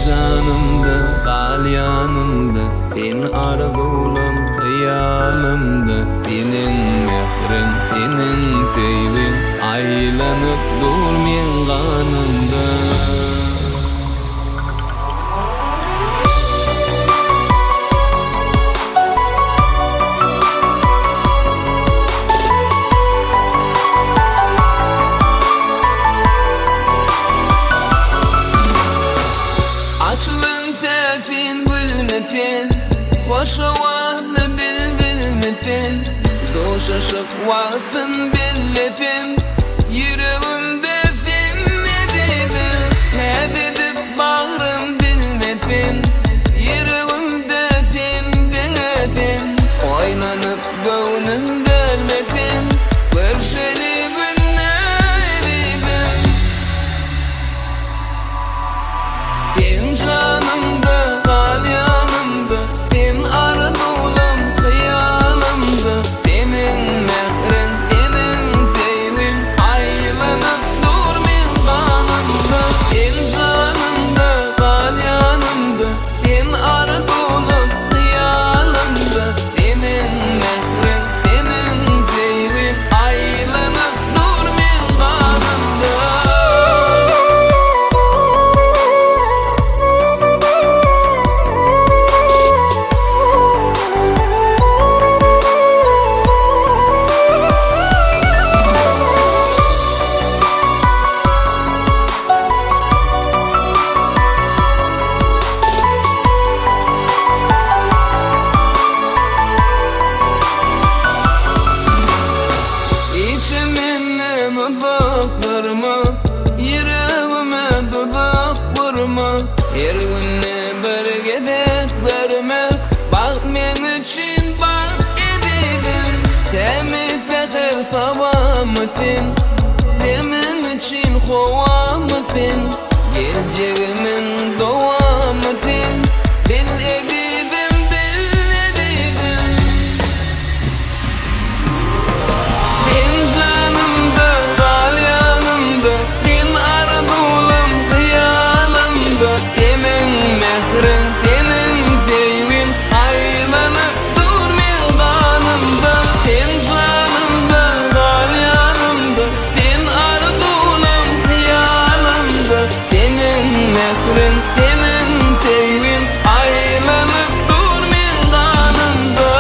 Canımda, galyanımda, sen arzulam hıyalımda. Senin mehrin, senin sevgin aylanıp durmayan kanımda. Açlığın tefin bilmetin, boşa vazı bilmetin. Doşaşıp vazın bilmetin, yüreğimde sen ne dedin? Ne dedip bağrım bilmetin, yüreğimde sen denedin. Oynanıp gönlüm bilmetin, görüşeli canımda, galyanımda, sen arzulam hıyalımda. Senin mehrin, senin sevgin aylanıp durmayan kanımda. Sen canımda, galyanımda, sen arzulam hıyalımda. Senin mehrin, senin sevgin aylanıp durmayan kanımda. İçimine mutfaklarıma, yüreğime dudak vurma. Her günne bir gedek vermek, bak men için bak ededim. Temi fekir sabah mısın, demin için kova mısın? Geleceğimin doğa mısın, dil ededim, dil ededim. Canımda, galyanımda, sen arzulam hıyalımda. Senin mehrin, senin sevgin aylanıp durmayan kanımda. Sen canımda, galyanımda, sen arzulam hıyalımda. Senin mehrin, senin sevgin aylanıp durmayan kanımda.